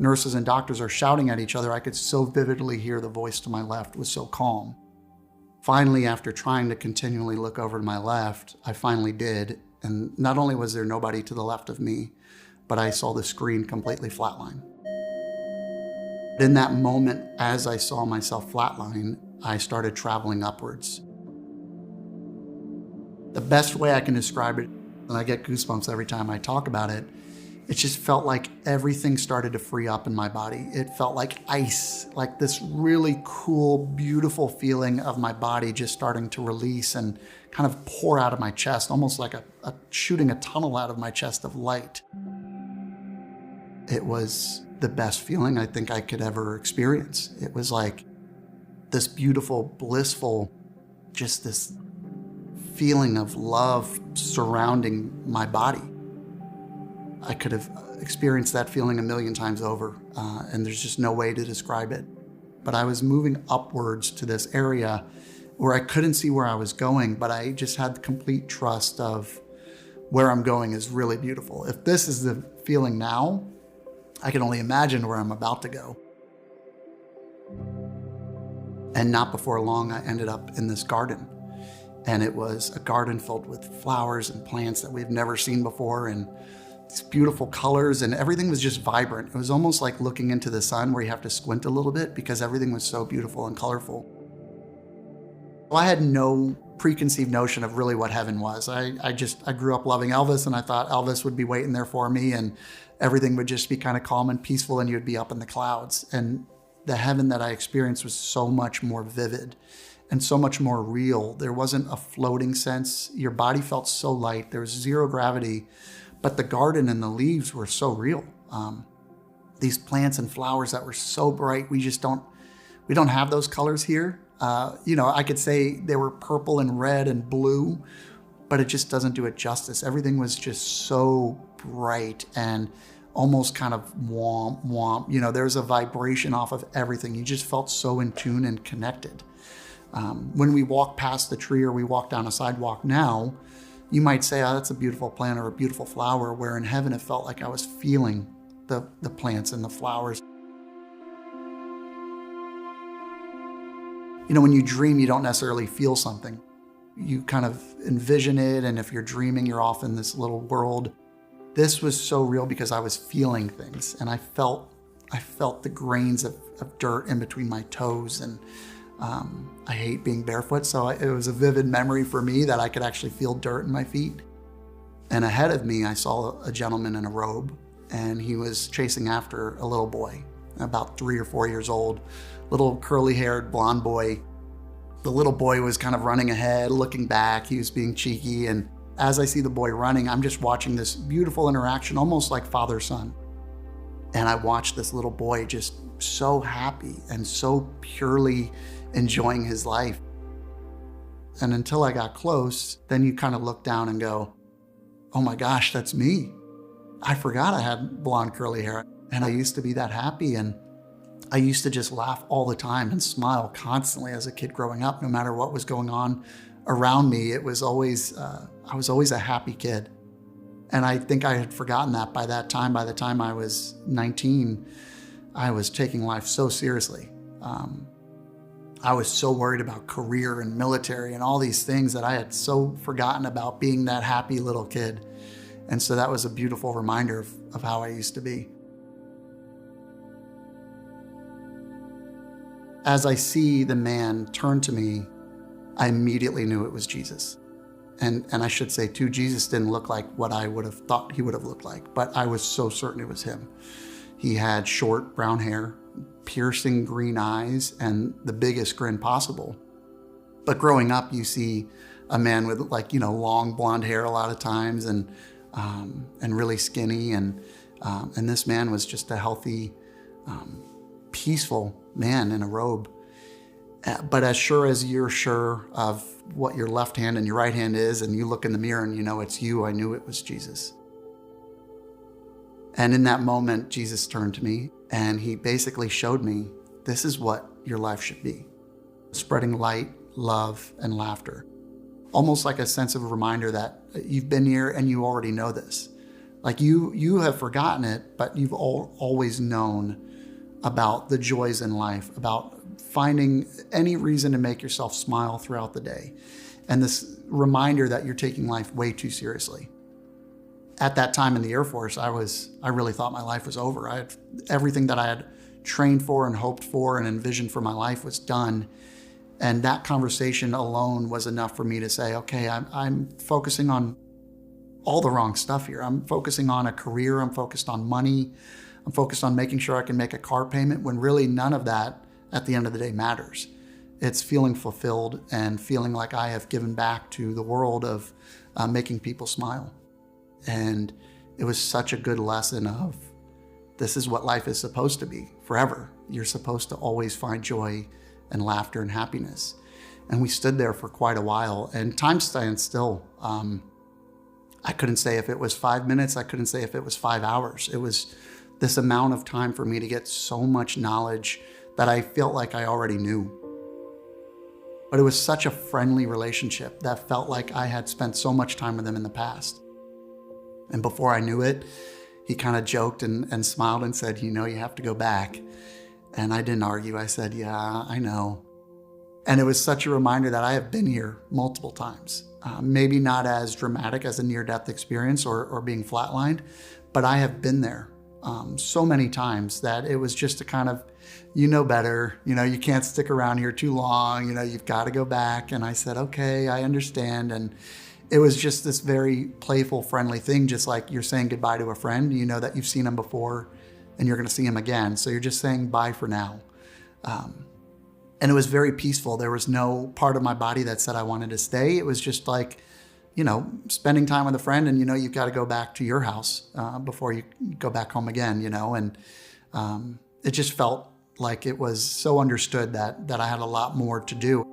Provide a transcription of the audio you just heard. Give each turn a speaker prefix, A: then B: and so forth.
A: Nurses and doctors are shouting at each other. I could so vividly hear the voice to my left was so calm. Finally, after trying to continually look over to my left, I finally did. And not only was there nobody to the left of me, but I saw the screen completely flatline. In that moment, as I saw myself flatline, I started traveling upwards. The best way I can describe it, and I get goosebumps every time I talk about it, it just felt like everything started to free up in my body. It felt like ice, like this really cool, beautiful feeling of my body just starting to release and kind of pour out of my chest, almost like shooting a tunnel out of my chest of light. It was the best feeling I think I could ever experience. It was like this beautiful, blissful, just this feeling of love surrounding my body. I could have experienced that feeling a million times over, and there's just no way to describe it. But I was moving upwards to this area where I couldn't see where I was going, but I just had complete trust of where I'm going is really beautiful. If this is the feeling now, I can only imagine where I'm about to go. And not before long, I ended up in this garden. And it was a garden filled with flowers and plants that we've never seen before, and these beautiful colors, and everything was just vibrant. It was almost like looking into the sun where you have to squint a little bit because everything was so beautiful and colorful. Well, I had no preconceived notion of really what heaven was. I grew up loving Elvis, and I thought Elvis would be waiting there for me and everything would just be kind of calm and peaceful and you'd be up in the clouds. And the heaven that I experienced was so much more vivid and so much more real. There wasn't a floating sense. Your body felt so light. There was zero gravity, but the garden and the leaves were so real. These plants and flowers that were so bright, we don't have those colors here. I could say they were purple and red and blue, but it just doesn't do it justice. Everything was just so bright and almost kind of womp womp. There's a vibration off of everything. You just felt so in tune and connected. When we walk past the tree or we walk down a sidewalk now, you might say, oh, that's a beautiful plant or a beautiful flower, where in heaven it felt like I was feeling the plants and the flowers. When you dream, you don't necessarily feel something. You kind of envision it, and if you're dreaming, you're off in this little world. This was so real because I was feeling things, and I felt the grains of dirt in between my toes, and I hate being barefoot, so it was a vivid memory for me that I could actually feel dirt in my feet. And ahead of me, I saw a gentleman in a robe, and he was chasing after a little boy, about 3 or 4 years old, little curly-haired blonde boy. The little boy was kind of running ahead, looking back. He was being cheeky, and as I see the boy running, I'm just watching this beautiful interaction, almost like father-son. And I watched this little boy just so happy and so purely enjoying his life. And until I got close, then you kind of look down and go, oh my gosh, that's me. I forgot I had blonde curly hair. And I used to be that happy, and I used to just laugh all the time and smile constantly as a kid growing up. No matter what was going on around me, it was always, I was always a happy kid. And I think I had forgotten that by that time. By the time I was 19, I was taking life so seriously. I was so worried about career and military and all these things that I had so forgotten about being that happy little kid. And so that was a beautiful reminder of how I used to be. As I see the man turn to me, I immediately knew it was Jesus. And I should say too, Jesus didn't look like what I would have thought he would have looked like, but I was so certain it was him. He had short brown hair, piercing green eyes, and the biggest grin possible. But growing up, you see a man with long blonde hair a lot of times, and really skinny, and this man was just a healthy, peaceful man in a robe. But as sure as you're sure of what your left hand and your right hand is, and you look in the mirror and you know it's you, I knew it was Jesus. And in that moment, Jesus turned to me and he basically showed me, this is what your life should be. Spreading light, love, and laughter. Almost like a sense of a reminder that you've been here and you already know this. Like you have forgotten it, but you've always known about the joys in life, about finding any reason to make yourself smile throughout the day. And this reminder that you're taking life way too seriously. At that time in the Air Force, I really thought my life was over. I had everything that I had trained for and hoped for and envisioned for my life was done. And that conversation alone was enough for me to say, okay, I'm focusing on all the wrong stuff here. I'm focusing on a career. I'm focused on money. I'm focused on making sure I can make a car payment when really none of that at the end of the day matters. It's feeling fulfilled and feeling like I have given back to the world of making people smile. And it was such a good lesson of this is what life is supposed to be forever. You're supposed to always find joy and laughter and happiness. And we stood there for quite a while, and time stands still. I couldn't say if it was 5 minutes. I couldn't say if it was 5 hours. It was this amount of time for me to get so much knowledge that I felt like I already knew. But it was such a friendly relationship that felt like I had spent so much time with him in the past. And before I knew it, he kind of joked and smiled and said, you have to go back. And I didn't argue. I said, yeah, I know. And it was such a reminder that I have been here multiple times. Maybe not as dramatic as a near-death experience or being flatlined, but I have been there so many times that it was just a kind of, better, you can't stick around here too long, you've got to go back. And I said, okay, I understand. And it was just this very playful, friendly thing, just like you're saying goodbye to a friend. You know that you've seen him before and you're going to see him again. So you're just saying bye for now. And it was very peaceful. There was no part of my body that said I wanted to stay. It was just like, spending time with a friend and, you've got to go back to your house before you go back home again, and it just felt like it was so understood that I had a lot more to do.